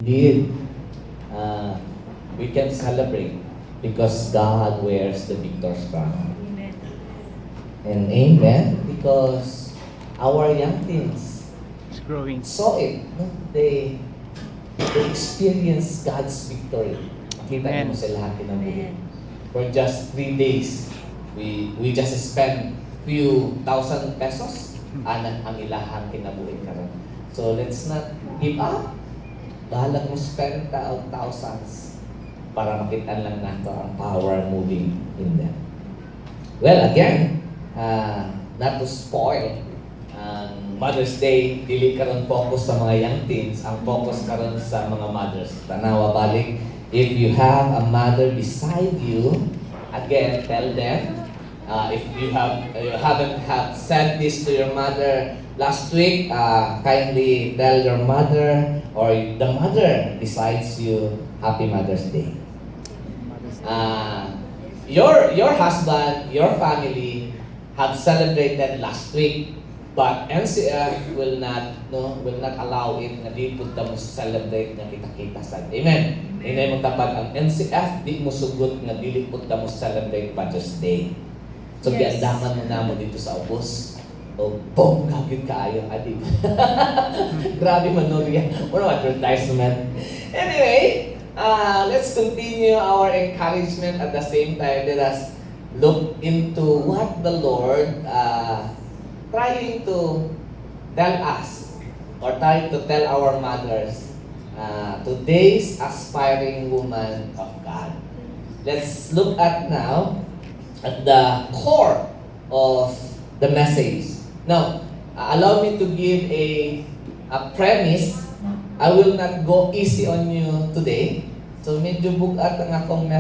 indeed, we can celebrate because God wears the victor's crown. Amen. And amen, because our young teens It's growing. saw it. No? They experienced God's victory. Makita Amen. mo sila kinabuhi. Amen. For just 3 days, we just spent few thousand pesos ang ilahang kinabuhi karon. So let's not give up. Bahalag mo spend thousands para makita lang nato ang power moving in them. Well, again, not to spoil Mother's Day, dili karon focus sa mga young teens, ang focus karon sa mga mothers. Tanawa balik, if you have a mother beside you, again, tell them, if you haven't said this to your mother last week, kindly tell your mother or the mother besides you, Happy Mother's Day. Your husband, your family have celebrated last week, but NCF will not allow it na di punta mo celebrate na kita-kita sa. Amen. Inay mo tapat ang NCF di mo sugot nga dili punta mo celebrate Father's Day. So Yes. giandaman mo na mo dito sa ubos. O boom, gagawin kaayo adi. Grabe manorya. What advertisement. Anyway, let's continue our encouragement at the same time. Let us look into what the Lord trying to tell us or trying to tell our mothers, today's aspiring woman of God. Let's look at now at the core of the message. Now, allow me to give a premise. I will not go easy on you today. So medyo bugat ang akong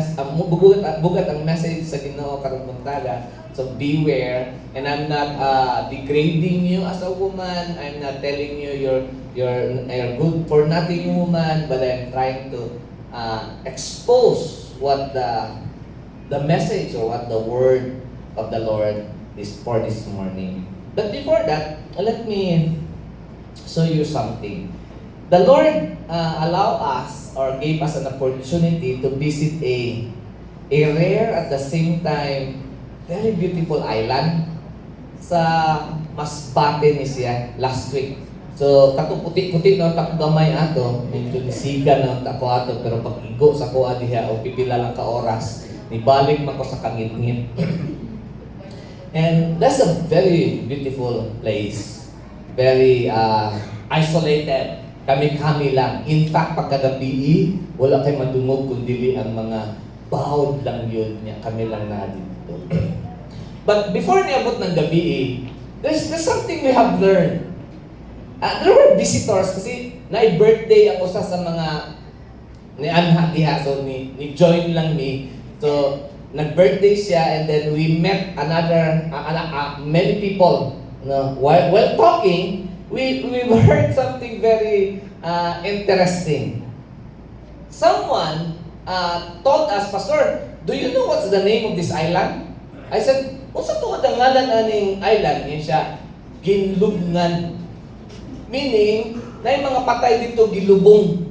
bugat ang message sa Ginoo karong buntaga. So beware, and I'm not degrading you as a woman. I'm not telling you you're good for nothing woman, but I'm trying to expose what the message or what the word of the Lord is for this morning. But before that, let me show you something. The Lord allow us or gave us an opportunity to visit a rare at the same time very beautiful island sa Masbate ni siya last week. So kato puti-puti na tako gamay ato, medyo nisiga na tako ato, pero pag igo sa kuha diha o pipila lang ka oras, nibalik man ko sa kangit-ngit. And that's a very beautiful place. Very isolated. Kami-kami lang. In fact, pagkagabi, wala kay madungog kundi ang mga bawd lang yun niya. Kami lang na dito. But before niabot ng gabi, there's something we have learned. There were visitors kasi na-birthday ang usa sa mga ni Anha diha. So ni join lang me. So nag-birthday siya and then we met another many people. No, while talking, we've heard something very interesting. Someone told us, Pastor, do you know what's the name of this island? I said, unsa to ang ngalan aning island? Yan siya, Ginlubngan. Meaning, na yung mga patay dito gilubong.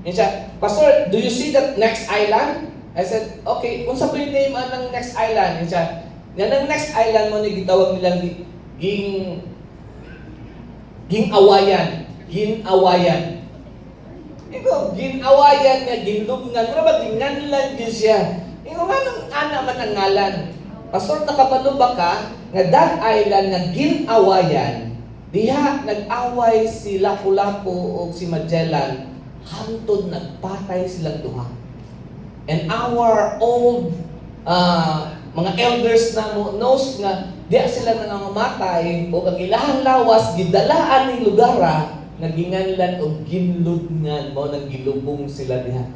Yan siya, Pastor, do you see that next island? I said, okay, kung sa po yung name ng next island, yan siya, yan ang next island mo ni gitawag nilang Ginawayan. Ginawayan. Ito, Ginawayan nga, Ginlubngan. Pero ba, ginganlan din siya. Ito nga nang ana man ang ngalan. Pastor, nakapalo ba ka nga that island nga Ginawayan, diha nag-away si Lapu-Lapu o si Magellan, hantod nagpatay silang duha. And our old mga elders na knows nga diya sila nangangamatay o ang ilahang lawas gidalaan ng lugara naginganlan o ginludngan mo nagilubong sila diha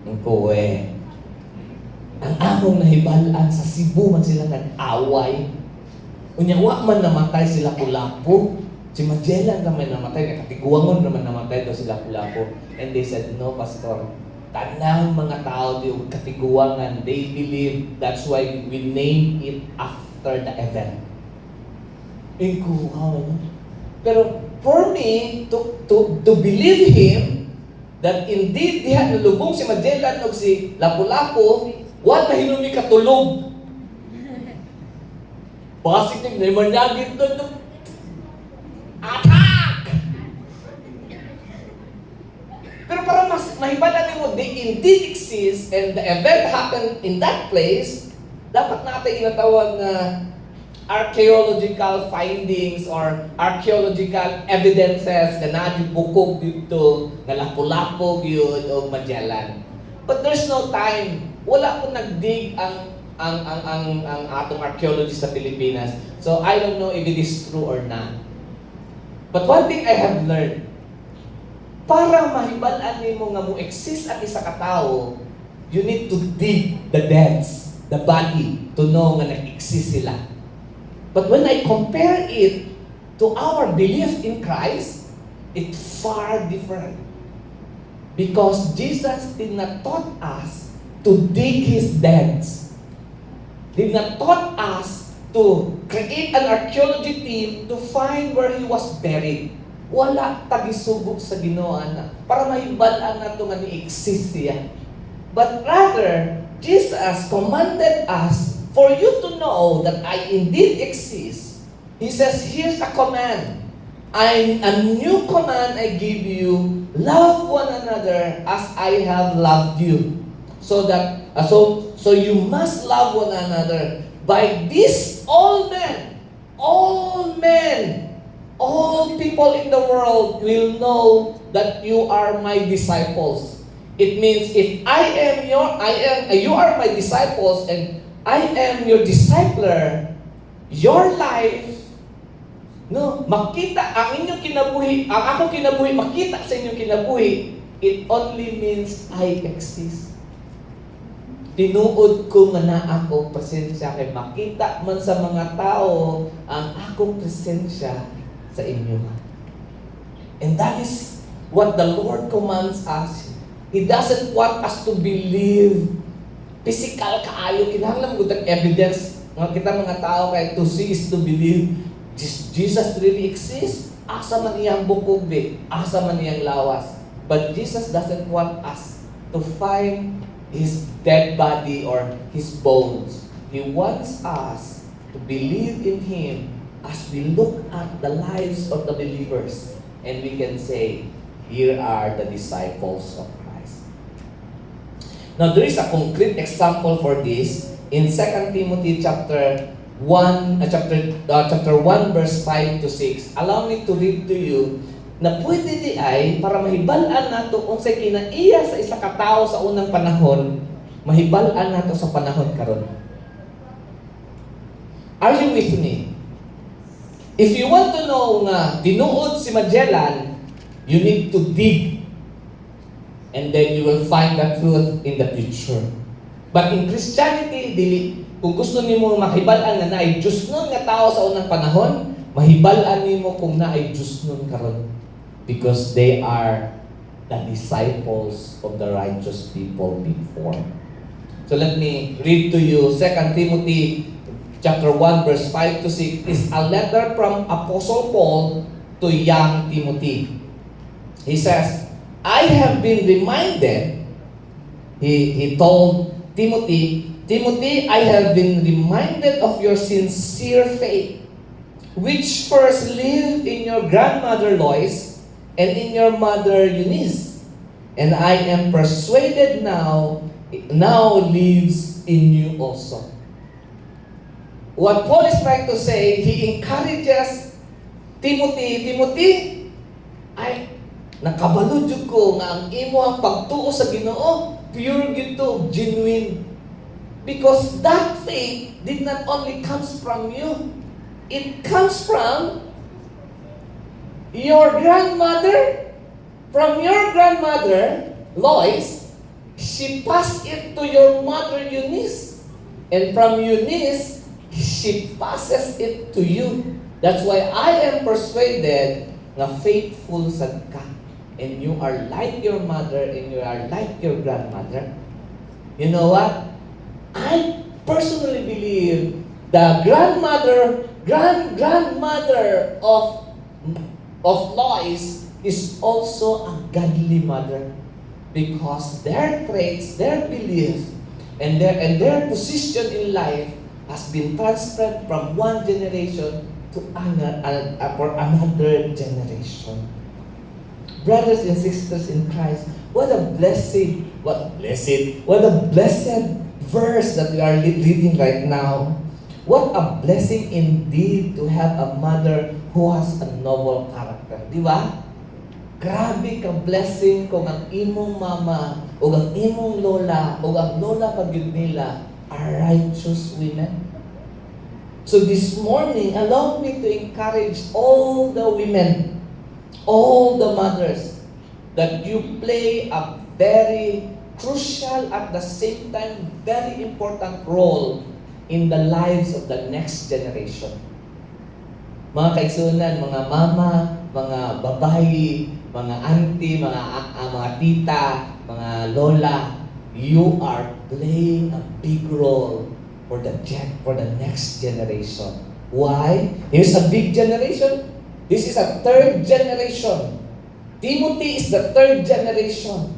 ng kuwe. Ang among nahibalaan sa Cebu man sila nag-away. Unya wa man namatay sila Lapu-Lapu. Si Magellan naman namatay, katiguangon naman namatay daw sila Lapu-Lapu. And they said, no, Pastor, tanang mga tao di katiguangan, they believe, that's why we name it after the event. Pero for me, to believe him, that indeed diha nalubong si Magellan o si Lapu-Lapu, what na hinumi katulog. Basig na naman nagit doon. Attack! Pero para mas mahibalan mo, they indeed exist and the event happened in that place, dapat natin inatawag na archaeological findings or archaeological evidences na nadibukog dito na Lapu-Lapu yun o Magellan. But there's no time. Wala po nagdig ang atong archaeology sa Pilipinas. So I don't know if it is true or not. But one thing I have learned, para mahibalan mo nga mo exist at isa ka tao, you need to dig the deads, the body, to know nga nag-exist sila. But when I compare it to our belief in Christ, it's far different. Because Jesus did not taught us to dig His deads. Did not taught us to create an archaeology team to find where He was buried. Wala tagisubok sa Ginoo na para mahibalan na ito nga ni-exist siya. But rather, Jesus commanded us for you to know that I indeed exist. He says, here's a command. A new command I give you, love one another as I have loved you. So that so you must love one another. By this all people in the world will know that you are my disciples. It means if you are my disciples and I am your discipler, your life, makita ang inyong kinabuhi, ang akong kinabuhi, makita sa inyong kinabuhi, it only means I exist. Tinuod ko nga na ako presensya kay makita man sa mga tao ang akong presensya sa inyo. And that is what the Lord commands us. He doesn't want us to believe physical kaayo, kinahanglan mo gutang evidence nga kita mga tao kay to see is to believe. Jesus really exists. Asa man iyang bukog be, asa man iyang lawas. But Jesus doesn't want us to find His dead body or His bones. He wants us to believe in Him as we look at the lives of the believers and we can say, here are the disciples of Christ. Now, there is a concrete example for this in 2 Timothy chapter 1 verse 5 to 6. Allow me to read to you na pwede di ay para mahibalan nato kung sa kinaiya sa isa ka tao sa unang panahon, mahibalan nato sa panahon karon. Are you with me? If you want to know nga tinuod si Magellan, you need to dig. And then you will find the truth in the future. But in Christianity, kung gusto nimo mahibalan na naay Diyos nun nga tao sa unang panahon, mahibalan nimo kung naay Diyos nun karon. Because they are the disciples of the righteous people before. So let me read to you 2 Timothy chapter 1 verse 5 to 6 is a letter from Apostle Paul to young Timothy. He says, I have been reminded, he told Timothy, I have been reminded of your sincere faith, which first lived in your grandmother Lois and in your mother Eunice, and I am persuaded now lives in you also. What Paul is trying to say, he encourages Timothy, nakabalo jud ko nga ang imo ang pagtuo sa Ginoo pure gito, genuine. Because that faith did not only comes from you, it comes from your grandmother. From your grandmother, Lois, she passed it to your mother Eunice. And from Eunice, she passes it to you. That's why I am persuaded na faithful sad ka. And you are like your mother and you are like your grandmother. You know what? I personally believe the grandmother of Lois is also a godly mother. because their traits, their belief, and their position in life has been transferred from one generation to another generation. Brothers and sisters in Christ, what a blessed verse that we are reading right now. What a blessing indeed to have a mother who has a noble character. Di ba? Grabe ka blessing kung ang imong mama o ang imong lola o ang lola pagyud nila are righteous women. So this morning, allow me to encourage all the women, all the mothers, that you play a very crucial at the same time very important role in the lives of the next generation. Mga kaigsunan, mga mama, mga babae, mga auntie, mga tita, mga lola, you are playing a big role for the next generation. Why? Here's a big generation. This is a third generation. Timothy is the third generation.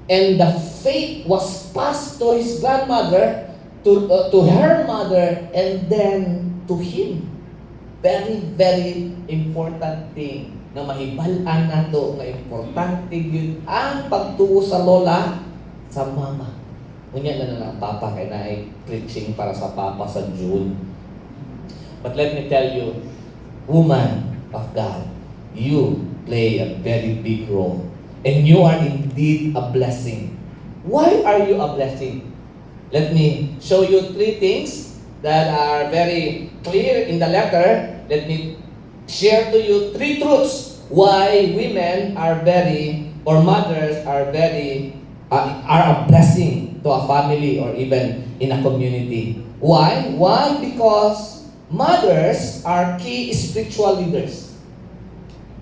And the faith was passed to his grandmother, to her mother, and then to him. Very, very important thing na mahibalaan nato nga importante yun ang pagtuo sa lola, sa mama. Unya na lang papa kay na ay preaching para sa papa sa June. But let me tell you, woman of God, you play a very big role. And you are indeed a blessing. Why are you a blessing? Let me show you 3 things that are very clear in the letter. Let me share to you 3 truths why women are mothers are a blessing to a family or even in a community. Why? One, because mothers are key spiritual leaders.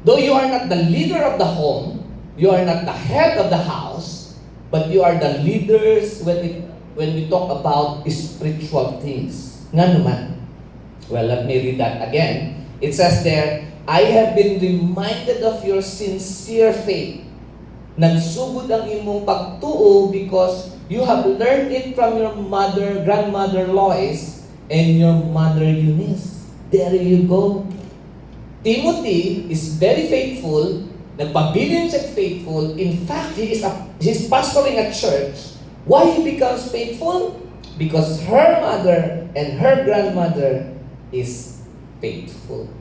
Though you are not the leader of the home, you are not the head of the house, but you are the leaders when we talk about spiritual things. Nga naman? Well, let me read that again. It says there, I have been reminded of your sincere faith. Nagsugod ang imong pagtuo because you have learned it from your grandmother Lois, and your mother Eunice. There you go. Timothy is very faithful. Nagpabilin siya faithful. In fact, he's pastoring a church. Why he becomes faithful? Because her mother and her grandmother is faithful.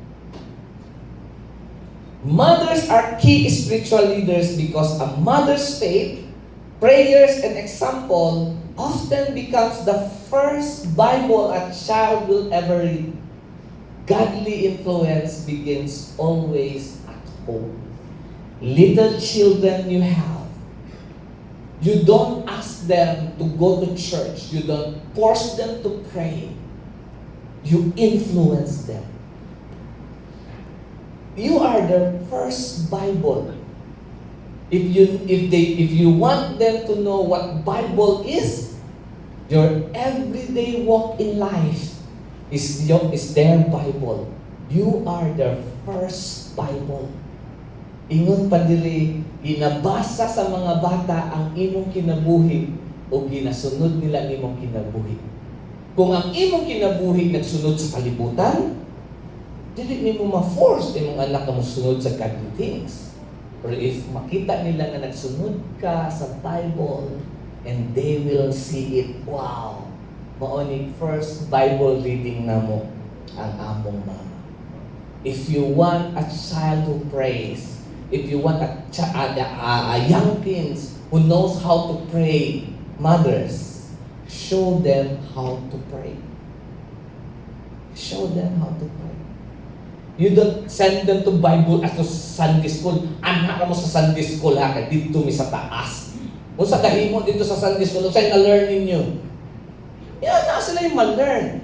Mothers are key spiritual leaders because a mother's faith, prayers, and example often becomes the first Bible a child will ever read. Godly influence begins always at home. Little children you have, you don't ask them to go to church. You don't force them to pray. You influence them. You are their first Bible. If you want them to know what Bible is, your everyday walk in life is their Bible. You are their first Bible. Ingon pa diri, ginabasa sa mga bata ang imong kinabuhi o ginasunod nila ang imong kinabuhi. Kung ang imong kinabuhi nagsunod sa kalibutan, dili nimo ma-force imong anak na mosunod sa godly things. Or if makita nila na nagsunod ka sa Bible, and they will see it, wow, maoning first Bible reading na mo ang among mama. If you want a child who prays, if you want a young teens who knows how to pray, mothers, show them how to pray. Show them how to pray. You don't send them to Bible at to Sunday school. Anak mo sa Sunday school ha, kaya dito mi sa taas. Kung sa kahimo dito sa Sunday school, saan na-learn ninyo? Yeah, na sila yung ma-learn.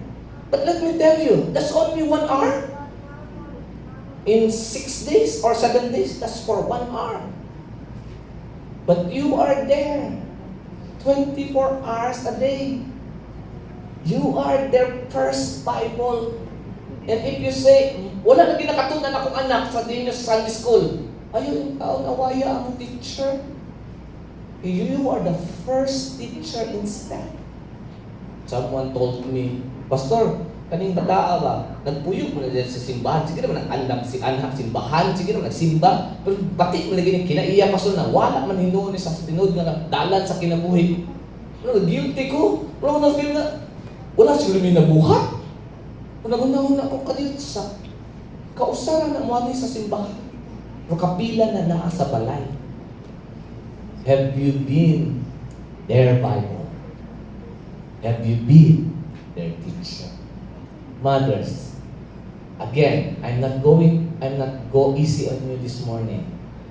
But let me tell you, that's only 1 hour. In 6 days or 7 days, that's for 1 hour. But you are there 24 hours a day. You are their first Bible. And if you say, wala na ginakatunan akong anak sa dinyo sa Sunday school, ayun, awaya ang teacher. You are the first teacher instead. Someone told me, Pastor, kaning bata ba? Nagpuyog mo na dyan sa simbahan. Sige naman, nag-andam si anak simbahan. Sige naman, nagsimba. Pero batik mo na ganyan, kinaiya pa na wala man hinuon sa tinod nga dalan sa kinabuhi. Guilty ko. Pero na feel na, wala siguro may nabuhat. Una ko kadiyot sa kausaran na mo sa simbahan. Pero kapila na naa sa balay. Have you been their Bible? Have you been their teacher? Mothers, again, I'm not go easy on you this morning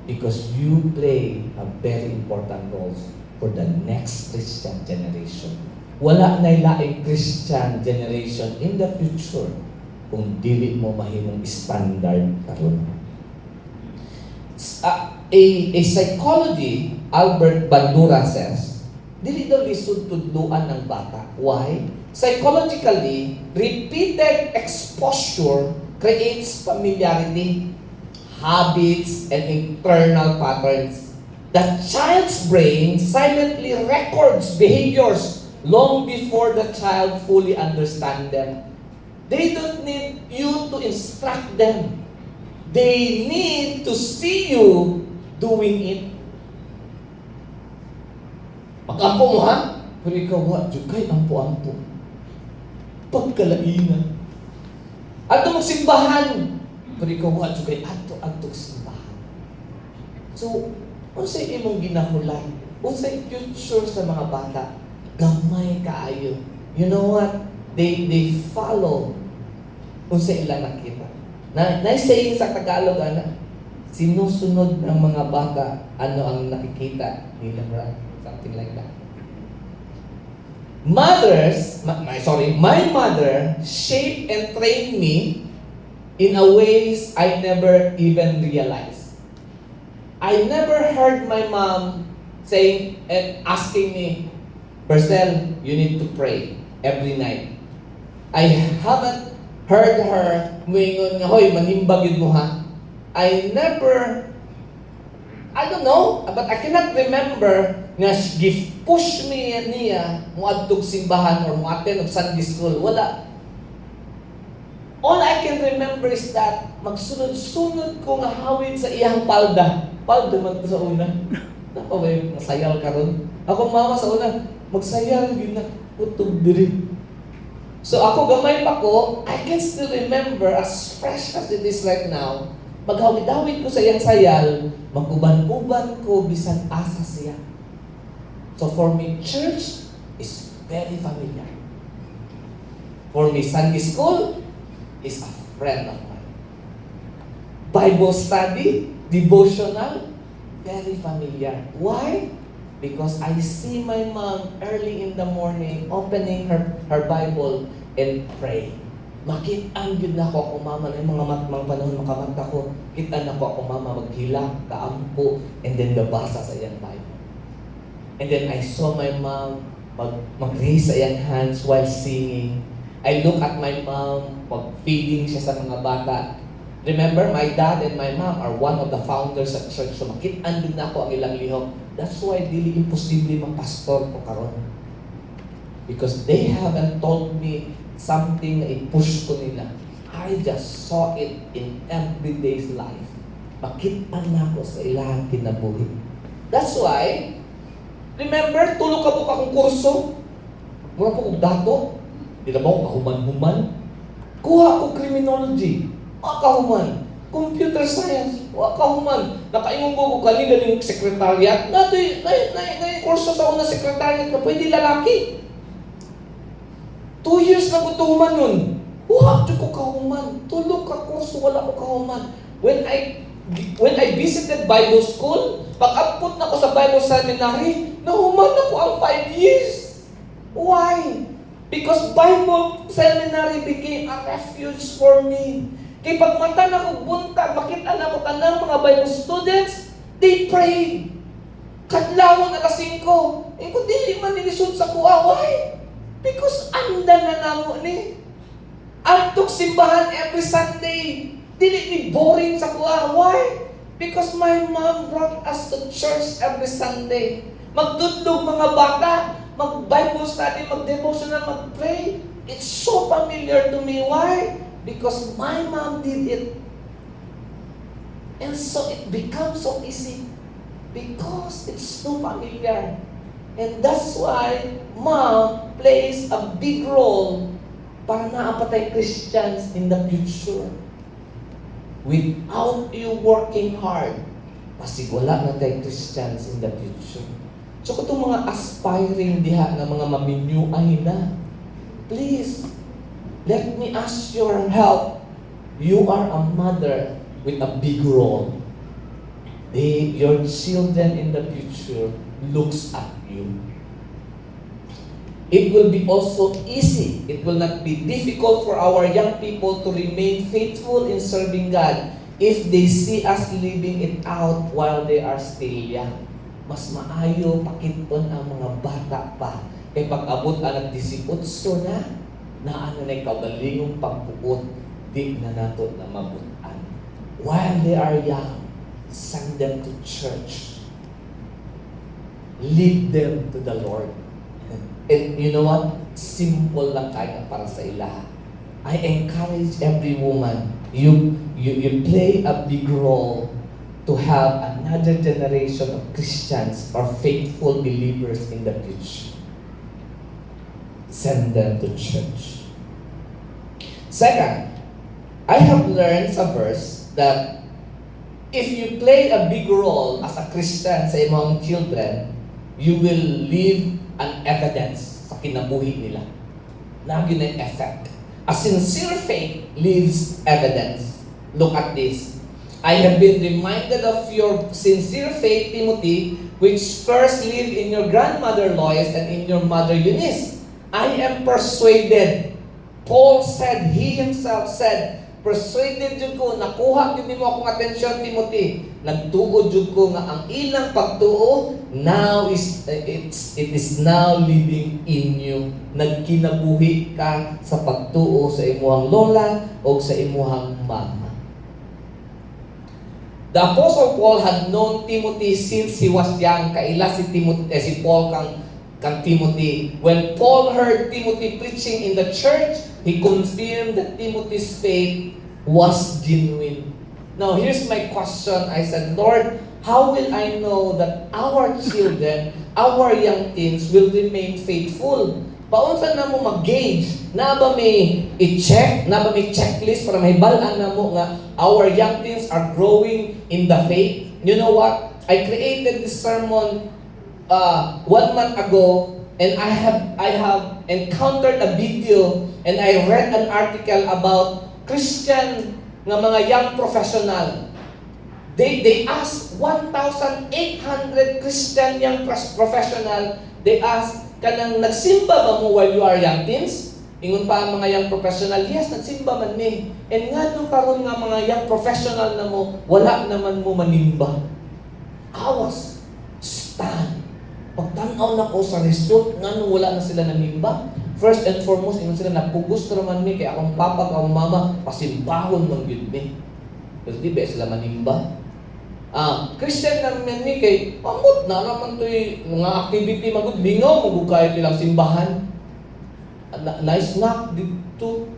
because you play a very important role for the next Christian generation. Wala na ilaing Christian generation in the future kung dili mo mahimong standard karon. A psychology, Albert Bandura says, dili daw lisod tudluan ng bata. Why? Psychologically, repeated exposure creates familiarity, habits, and internal patterns. The child's brain silently records behaviors long before the child fully understands them. They don't need you to instruct them. They need to see you doing it. Mag-ampo mo ha? Pero ikaw wa, kay ampo-ampo. Pagkalainan. Ato magsimbahan. Pero ikaw wa, kay ato simbahan. So, unsay imong ginahulan? Unsay future sa mga bata? Gamay kaayo. You know what? They follow unsay ilang nakita. Na-saying sa Tagalog, sinusunod ng mga bata ano ang nakikita nila, right? Something like that. My mother shaped and trained me in a ways I never even realized. I never heard my mom saying and asking me, Bercel, you need to pray every night. I haven't heard her moingon nga, hoy, manimbag yun mo ha. I don't know, but I cannot remember nga push me niya muadtog simbahan or muattend og Sunday school. Wala. All I can remember is that magsunod-sunod ko nga hawid sa iyang palda. Palda man ko sa una. Nako ba yung masayal ka ron? Ako mama sa una, magsayal yun na. Utog diri. So ako gamay pa ko, I can still remember as fresh as it is right now. Maghawid-hawid ko sa iyang sayal, mag-uban-uban ko bisan asa siya. So for me, church is very familiar. For me, Sunday school is a friend of mine. Bible study, devotional, very familiar. Why? Because I see my mom early in the morning opening her Bible and pray. Makit-an yun na ako mama na yung mga panahon makamata ko. Kita na ko ako mama maghila, kaampo, and then nabasa sa iyang Bible. And then I saw my mom mag-raise sa iyang hands while singing. I look at my mom pag-feeding siya sa mga bata. Remember, my dad and my mom are one of the founders at church. So makit-an din na ako ang ilang lihok. That's why dili imposible mag-pastor ko karon. Because they haven't told me something na i-push ko nila. I just saw it in everyday's life. Makit-an na ako sa ilang kinabuhi. That's why, remember, tulog ka po akong kurso. Mura po kong dato. Di na ba ako kahuman-human? Kuha ko criminology. Kahuman. Computer science. Kahuman. Nakaingon ko kanina ng sekretariat. Na kurso sa una sekretariat na pwede lalaki. 2 years na gutuman nun. Di ko kahuman. Tulog ka kurso, wala ko kahuman. When I visited Bible school, pag-apot na ko sa Bible seminary, nahuman ako ang 5 years. Why? Because Bible seminary became a refuge for me. Kaya pag mata na ko buntag, makita na ko tanang mga Bible students, they prayed. Kadlawang alas 5. Kung dili man nilisod sa kuha, why? Because anda na namo ni. Antok simbahan every Sunday. Dili ni boring sa kuha. Why? Because my mom brought us to church every Sunday. Magtudlog mga bata, mag-Bible study, mag-devotional, mag-pray. It's so familiar to me. Why? Because my mom did it. And so it becomes so easy. Because it's so familiar. And that's why mom plays a big role para naapatay Christians in the future. Without you working hard, pasig wala na tayo Christians in the future. So kung itong mga aspiring diha na mga maminyuay na, please, let me ask your help. You are a mother with a big role. Your children in the future looks at you. It will be also easy. It will not be difficult for our young people to remain faithful in serving God if they see us living it out while they are still young. Mas maayo pakiton ang mga bata pa. Kaya pag-abot ang 18 na ano na kaugalingong pagbuot, di na nato na mabutan. While they are young, send them to church. Lead them to the Lord. And you know what? Simple lang kaya para sa ila. I encourage every woman, you play a big role to have another generation of Christians or faithful believers in the future. Send them to church. Second, I have learned sa verse that if you play a big role as a Christian sa imong children, you will leave an evidence sa kinabuhi nila. Lagi na yung effect. A sincere faith leaves evidence. Look at this. I have been reminded of your sincere faith, Timothy, which first lived in your grandmother Lois and in your mother Eunice. I am persuaded. Paul said, he himself said, persuaded jud ko, nakuha jud nimo akong atensyon, Timothy. Nagtuo jud ko nga ang ilang pagtuo it is now living in you. Nagkinabuhi ka sa pagtuo sa imuhang lola o sa imuhang mama. The Apostle Paul had known Timothy since he was young. Kaila si Paul kang Timothy. When Paul heard Timothy preaching in the church, he confirmed that Timothy's faith was genuine. Now, here's my question. I said, Lord, how will I know that our children, our young teens will remain faithful? Paunsa na mo mag-gauge? Na ba may i-check? Na ba may checklist para may balaan na mo nga our young teens are growing in the faith? You know what? I created this sermon 1 month ago, and I have encountered a video and I read an article about Christian nga mga young professional. They asked 1,800 Christian young professional. They asked, kanang nagsimba ba mo while you are young teens? Ingon pa ang mga young professional, yes, nagsimba man ni. And nga nung karon nga mga young professional na mo, wala naman mo manimba. I was stunned. Pagtanaw na ko sa result, nga nung wala na sila nanimba, first and foremost, ingon sila, napugos naman mi, kaya akong papa, akong mama, pasimbahon ng yun mi. Kasi di ba sila manimba? Christian naman mi, kay pamot na naman ito'y mga activity magod, lingaw, magugayot nilang simbahan. Nice knock dito.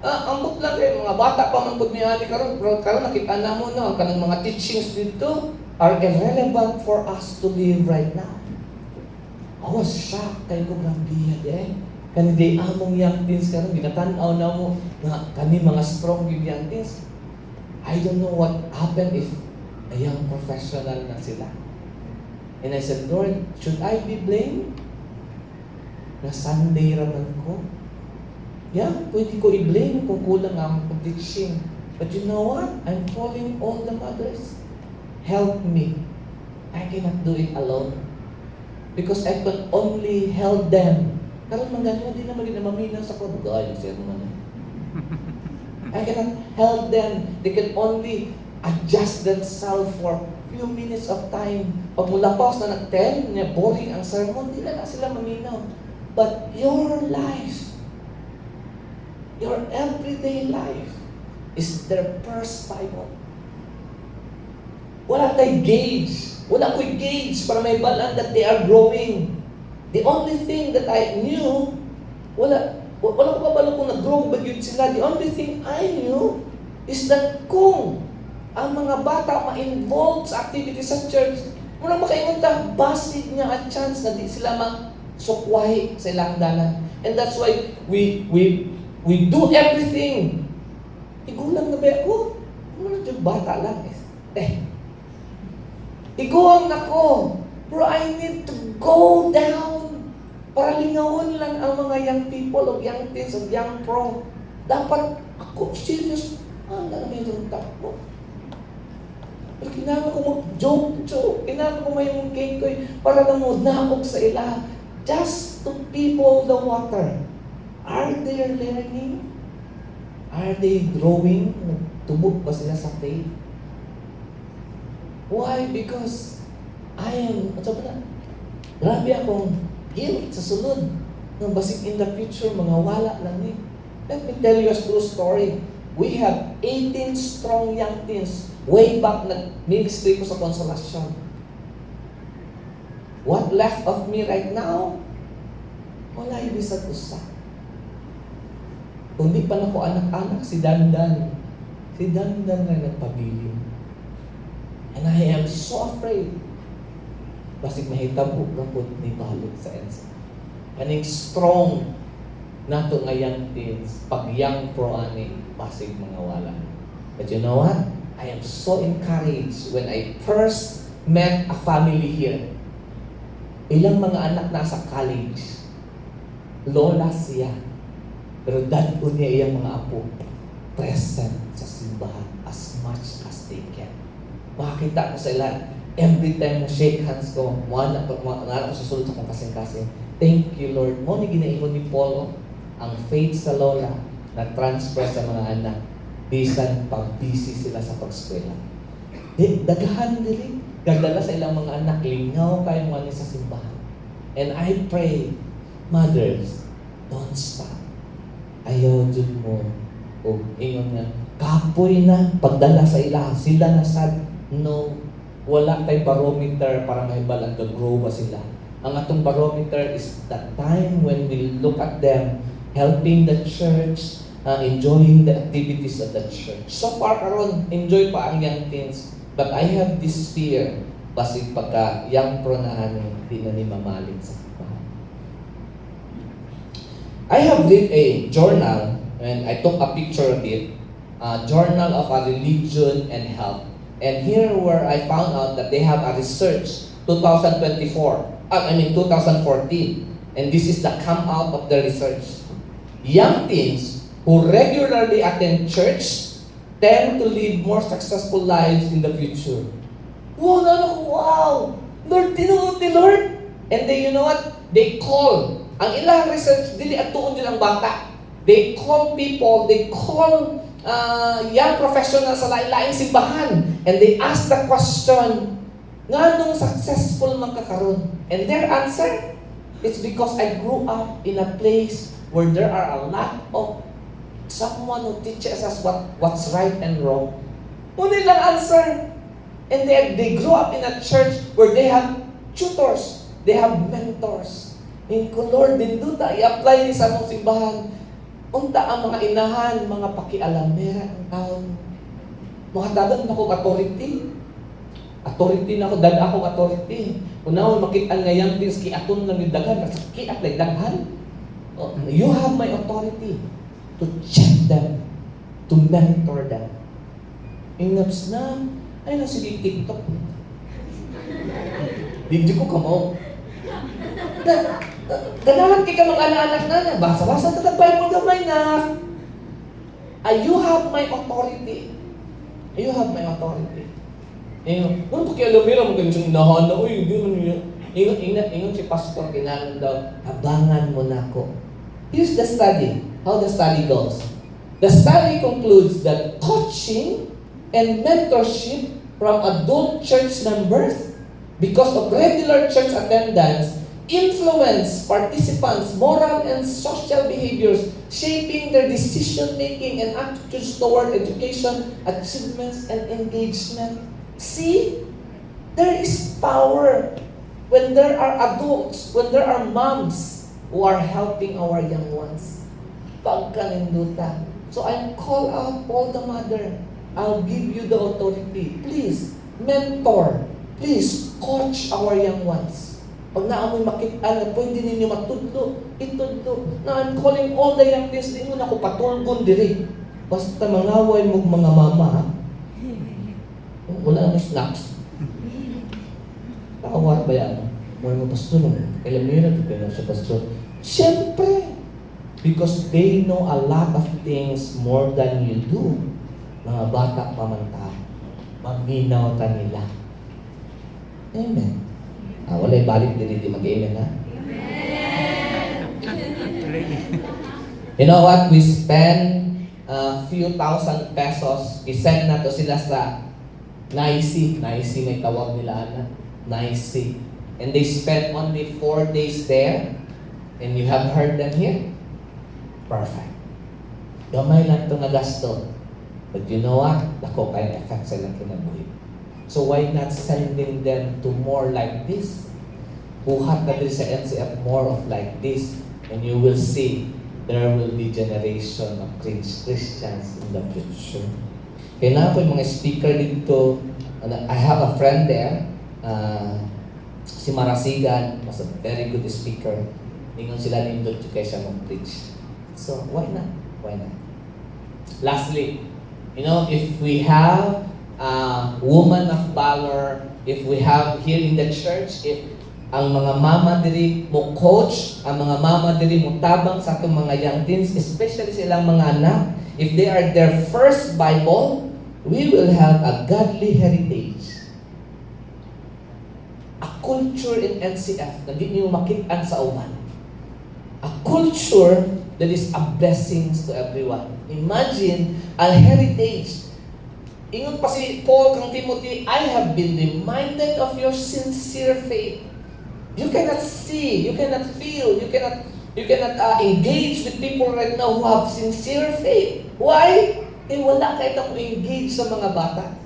Ambot lang kayo, mga bata pa man po niya karon, pero karon nakita na mo no, ang kanang mga teachings dito are irrelevant for us to live right now. I was shocked kayo ko grabe eh. Kani day among young teens karon ginatanaw na mo nga kani mga strong young teens. I don't know what happened if a young professional na sila. And I said, Lord, should I be blamed? Na Sunday raman ko. Yeah, pwede ko i-blame kung kulang ang teaching. But you know what? I'm calling all the mothers. Help me. I cannot do it alone. Because I can only help them. Karon man ganyan, di naman ginamaminaw sa kod. Ay, siya naman. I cannot help them. They can only adjust themselves for few minutes of time. Pag mula pa na nag-10, boring ang sermon, di na sila maminaw. But your life, your everyday life is their first Bible. Wala tayo gauge Wala ko'y gauge para may balaan that they are growing. The only thing that I knew, wala ko kabalo kung nag-grow ba yun sila. The only thing I knew is that kung ang mga bata ma-involved sa activities sa church, muna makaingon ta, basig nga a chance na di sila sukwahi sa ilang dalan. And that's why we do everything. Igulang na ba ako? Ano na bata lang iguang ako. Bro, I need to go down para lingawon lang ang mga young people o young teens o young pro. Dapat ako, serious, na naman yung takbo. Pero kailangan ko mag-joke. Kailangan ko may yung cake ko para namod na ako sa ila. Just to people the water. Are they learning? Are they growing? Nagtubog ba sila sa faith? Why? Because grabe akong guilt sa sunod. Nang basig in the future, mga wala lang eh. Let me tell you a true story. We have 18 strong young teens way back na ministry ko sa Consolation. What left of me right now? Wala ibisag usa. Kung di pa na ko anak-anak, si Dandan. Si Dandan na nagpabilin. And I am so afraid. Basig mahitabo na po ni Balot sa ENSA. Kaning strong nato nga young teens, pag young pro ani, basig mga wala. But you know what? I am so encouraged when I first met a family here. Ilang mga anak nasa college. Lola siya. Pero dad ko niya iyang mga apo present sa simbahan as much as they can. Makakita ko sa ila, every time na shake hands ko, wala ko sa sulod sa kong kasing-kasing. Thank you, Lord. Mo ni ginaingon ni Polo, ang faith sa lola na transfer sa mga anak, bisan pag-busy sila sa pag-eskwela. Daghan dili, gagdala sa ilang mga anak, lingaw kayo mga sa simbahan. And I pray, mothers, don't stop. Ayaw dun mo. O, ingon nga, kapoy na, pagdala sa ila, sila na sad. No, wala tay barometer para mahibalang grow ba sila. Ang atong barometer is the time when we look at them helping the church, enjoying the activities of the church. So far karon enjoy pa ang young teens, but I have this fear basig pagka young pro na di na ni mamaling sa simbahan. I have read a journal and I took a picture of it, Journal of a Religion and Health. And here where I found out that they have a research 2014. And this is the come out of the research. Young teens who regularly attend church tend to live more successful lives in the future. Wow! Lord, tinuod ni Lord. And then you know what? They call. Ang ilang research, dili atuon yun ang bata. They call people, they call young professionals sa lain-laing simbahan. And they ask the question, nga nung successful man kakaroon? And their answer, it's because I grew up in a place where there are a lot of someone who teaches us what's right and wrong. Una lang answer. And they grew up in a church where they have tutors, they have mentors. In ko, Lord, dinduta, i-apply ni sa mong simbahan. Unta ang mga inahan, mga pakialamera ang taon. Mga dagan na akong authority. Authority na ako, dad akong authority. Unawon makita nga yang things, kiaton lang yung daghan, kiat like daghan. You have my authority to check them, to mentor them. Inaps na, ay na sige TikTok. Di ko kamo. Ganahan kay ka mag-anak na, basa-basa tatag Bible gamay na. You have my authority. You have my authority. Ano pa kaya lumira mo ganyan inahan na, uy, hindi man yun. Ingat si pastor, kinalang daw, abangan mo na ako. Here's the study, how the study goes. The study concludes that coaching and mentorship from adult church members, because of regular church attendance, influence participants' moral and social behaviors, shaping their decision-making and attitudes toward education, achievements, and engagement. See? There is power when there are adults, when there are moms who are helping our young ones. Pagkaninduta. So I call out all the mother. I'll give you the authority. Please, mentor. Please, coach our young ones. Pag naamoy makita na pwede ninyo matudlo, itudlo. Na I'm calling all the young kids, di mo na ko patulgon diri. Basta mangaway mo mga mama, ha? Wala na snacks. Nakawar ba yan? Mga pastor, alam niyo na ito na siya pastor. Siyempre, because they know a lot of things more than you do. Mga bata pa man ta, maminaw ta nila. Amen. Wala'y balik din mag-amen, ha? You know what? We spend a few thousand pesos. I-send na to sila sa NICE. NICE may tawag nila, na NICE. And they spent only 4 days there. And you have heard them here? Perfect. Gamay lang ito nga gasto. But you know what? Dako kayong effect sa ilang kinabuhi. So why not sending them to more like this? Buhat na din sa NCF more of like this. And you will see there will be generation of Christians in the future. Kaya na ako yung mga speaker dito. I have a friend there. Si Marasigan was a very good speaker. Ingon sila nindot kaya siya mag-preach. So, why not? Why not? Lastly, you know, if we have a woman of valor, if we have here in the church, if ang mga mama diri mo coach, ang mga mama diri mo tabang sa atong mga young teens, especially silang mga anak, if they are their first Bible, we will have a godly heritage. A culture in NCF na di niyo makitaan sa uban. A culture that is a blessing to everyone. Imagine a heritage. Ingon pa si Paul kang Timothy, I have been reminded of your sincere faith. You cannot see, you cannot feel, you cannot engage with people right now who have sincere faith. Why? Wala kayo itong engage sa mga bata.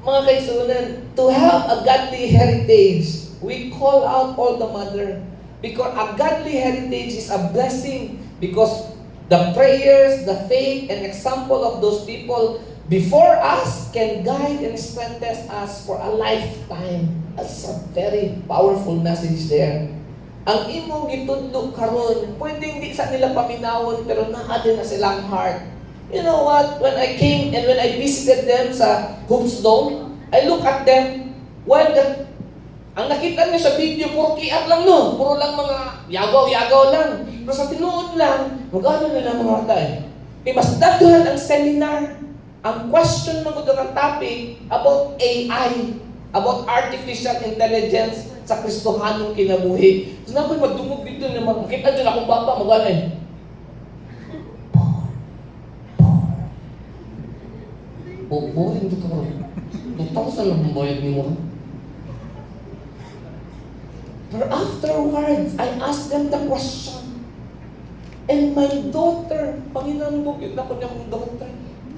Mga kaisunan, to have a godly heritage, we call out all the mother. Because a godly heritage is a blessing because the prayers, the faith, and example of those people before us can guide and strengthen us for a lifetime. That's a very powerful message there. Ang imong gitudlo karon, pwedeng di sa nila paminawon pero naa din na silang heart. You know what? When I came and when I visited them sa Hoops Dome, I look at them. Ang nakita niya sa video, puro kiat lang no. Puro lang mga yagaw-yagaw lang. Pero sa tinuod lang, mag-ano nila mga tayo. Mas daghan ang seminar. Ang question ng mga topic about AI, about artificial intelligence sa Kristohanong kinabuhi. So na ako'y magdungog dito na makita dyan akong baba, mag-ano boring dito ka rin. 2,000 lang ang bayad ni mo. But afterwards, I asked them the question. And my daughter, Panginoon bukid na ko niya akong daughter.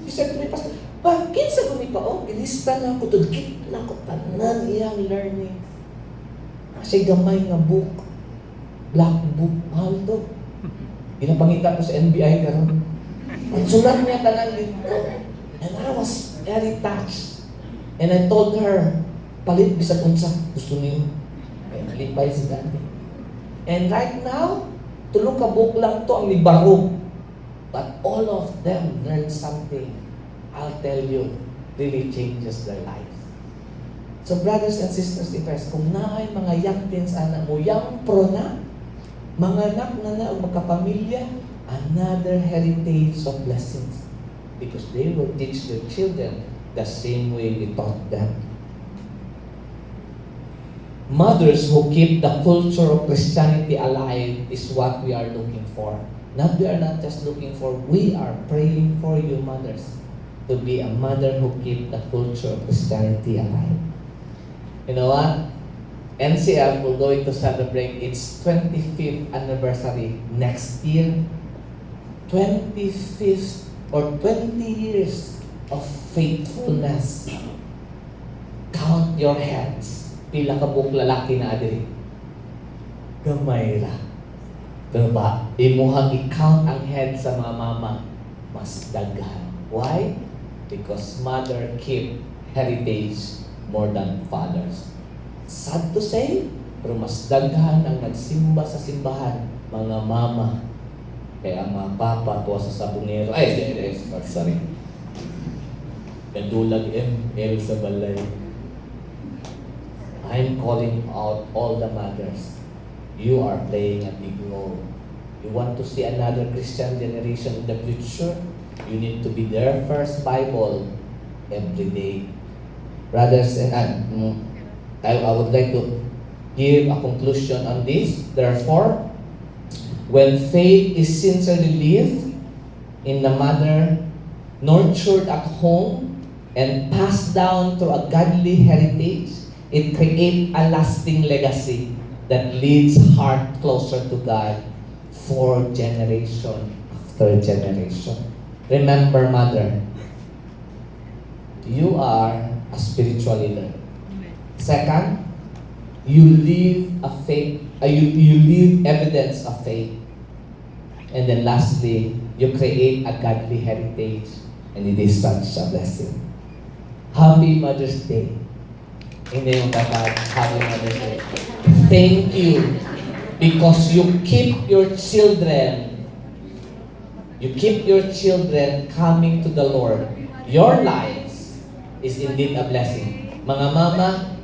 She said to me, Pastor, bakit sa gumi pa? Oh, ilista na ako, tudkit na ako, tanan iyang learning. Kasi gamay nga book, black book, mahal to. Ginapangita ko sa NBI karon. Ang sulat niya tanan dito. And I was very touched. And I told her, palit bisag unsa, gusto niyo. Lipay si dati. And right now, tulong ka book lang to ang nibarog. But all of them learn something. I'll tell you, really changes their life. So brothers and sisters in Christ, kung naay mga young teens, anak mo, young pro na, mga anak na o magkapamilya, another heritage of blessings. Because they will teach their children the same way we taught them. Mothers who keep the culture of Christianity alive is what we are looking for. We are not just looking for, we are praying for you mothers to be a mother who keep the culture of Christianity alive. You know what? NCF will going to celebrate its 25th anniversary next year. 25th or 20 years of faithfulness. Count count your heads. Pila ka buk lalaki na adiri. Gamay ra. Pero ba, imuhang i-count ang head sa mga mama, mas daghan. Why? Because mother keep heritage more than fathers. Sad to say, pero mas daghan ang nagsimba sa simbahan, mga mama. Kaya ang mga papa tuwa sa sabungero. Sorry. Nadulag ML sa balay. I'm calling out all the mothers. You are playing a big role. You want to see another Christian generation in the future? You need to be their first Bible every day. Brothers and I would like to give a conclusion on this. Therefore, when faith is sincerely lived in the mother, nurtured at home, and passed down through a godly heritage, it creates a lasting legacy that leads heart closer to God for generation after generation. Remember, mother, you are a spiritual leader. Second, you live a faith. You live evidence of faith. And then lastly, you create a godly heritage, and it is such a blessing. Happy Mother's Day. In the name of God, Happy Mother's Day. Thank you because you keep your children. You keep your children coming to the Lord. Your lives is indeed a blessing. Mga mama,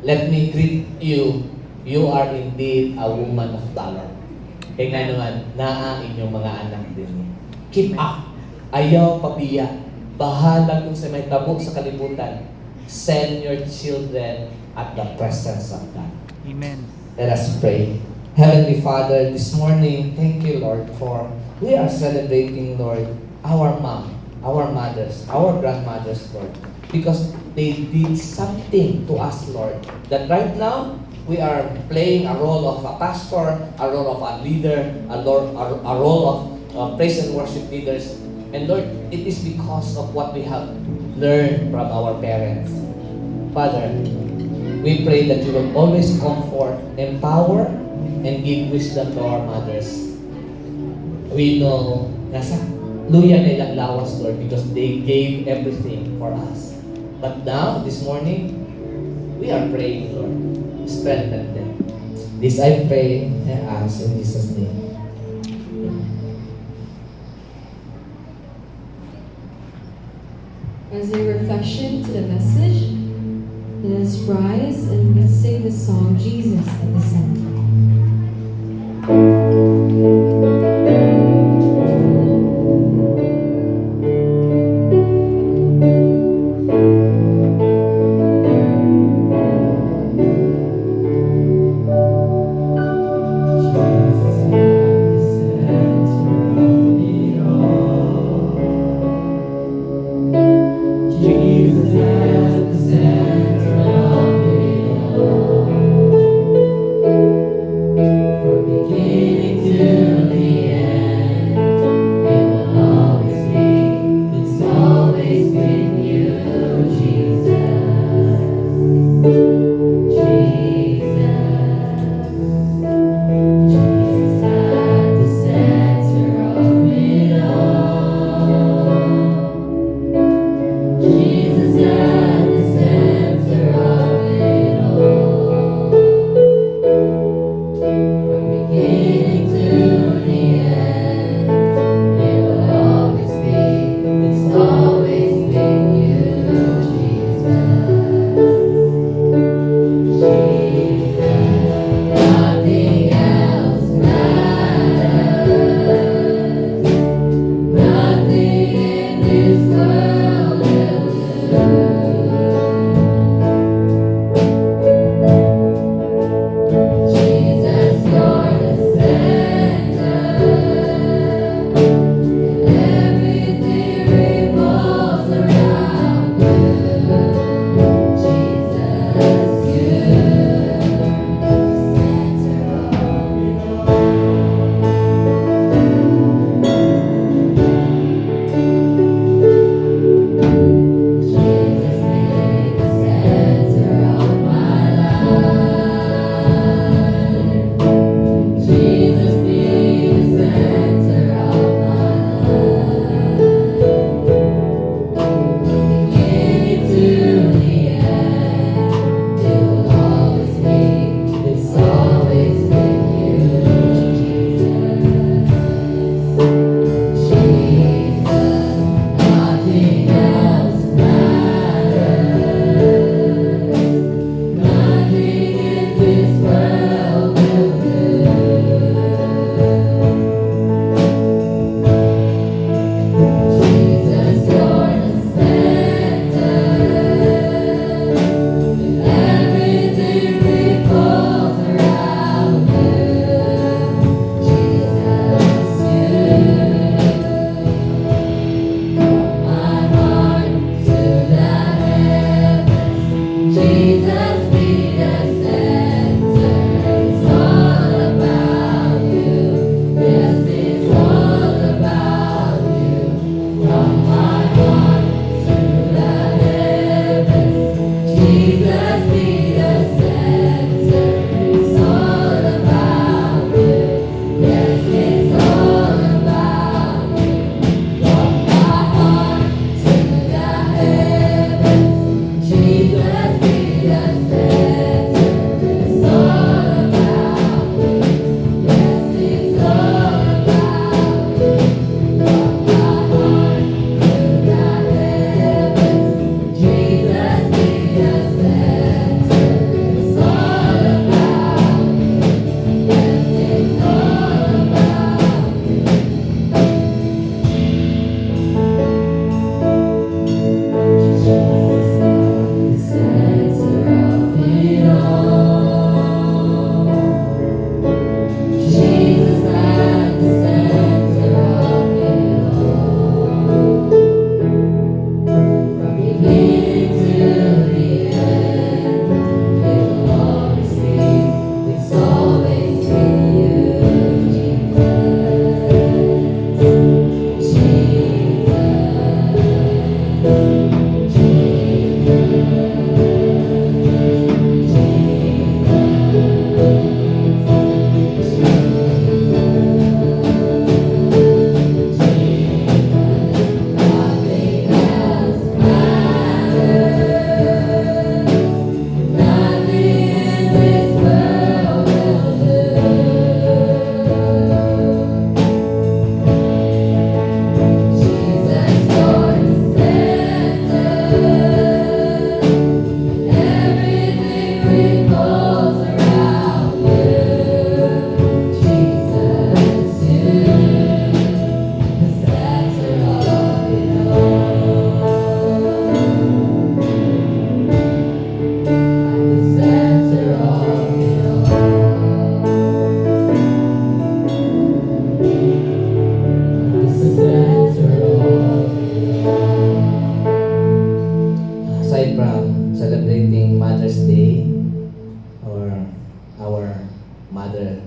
let me greet you. You are indeed a woman of valor. Kaya nga naman, naa inyong mga anak din. Keep up. Ayaw pabiya. Bahala kung sa may tabok sa kalibutan. Send your children at the presence of God. Amen. Let us pray. Heavenly Father, this morning, thank you, Lord, for we are celebrating, Lord, our mom, our mothers, our grandmothers, Lord, because they did something to us, Lord, that right now, we are playing a role of a pastor, a role of a leader, a role of praise and worship leaders. And Lord, it is because of what we have learned from our parents. Father, we pray that you will always comfort, empower, and give wisdom to our mothers. We know nasa luya na ilang lawas, Lord, because they gave everything for us. But now, this morning, we are praying, Lord, strengthen them. This I pray and ask in Jesus' name. As a reflection to the message, let us rise and let's sing the song Jesus at the Center. Jesus at the center of it all.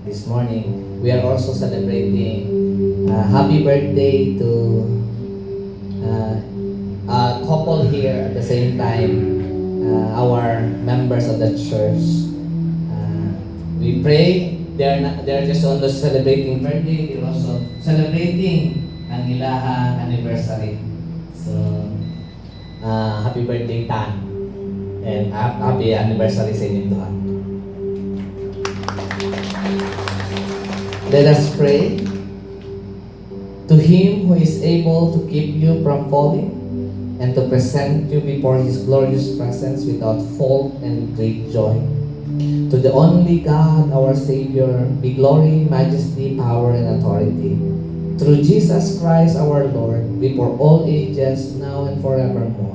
this morning. We are also celebrating happy birthday to a couple here at the same time, our members of the church. We pray they're just on the celebrating birthday, they're also celebrating ang ilahang anniversary. So, happy birthday, Tan. And happy anniversary sa inyong duha. Let us pray. To Him who is able to keep you from falling and to present you before His glorious presence without fault and great joy. To the only God, our Savior, be glory, majesty, power, and authority. Through Jesus Christ our Lord, before all ages, now and forevermore.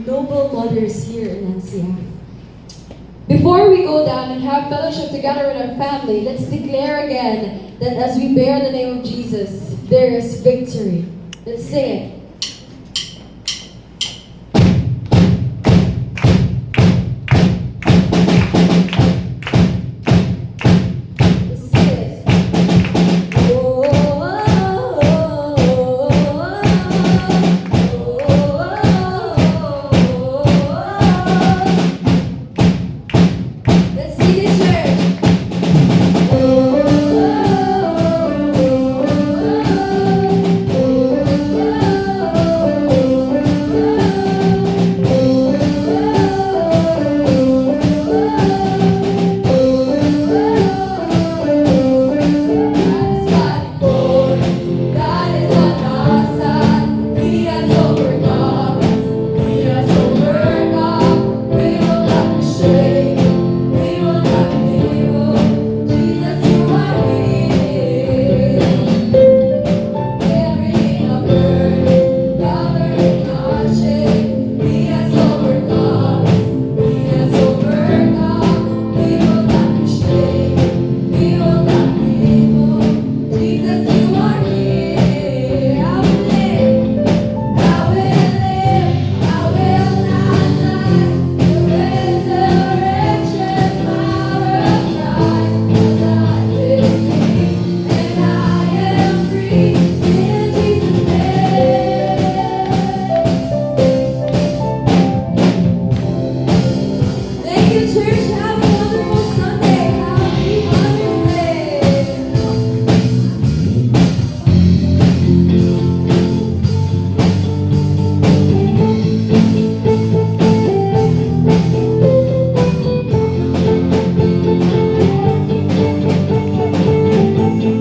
Noble mothers here in NCF. Before we go down and have fellowship together with our family, let's declare again that as we bear the name of Jesus, there is victory. Let's sing it.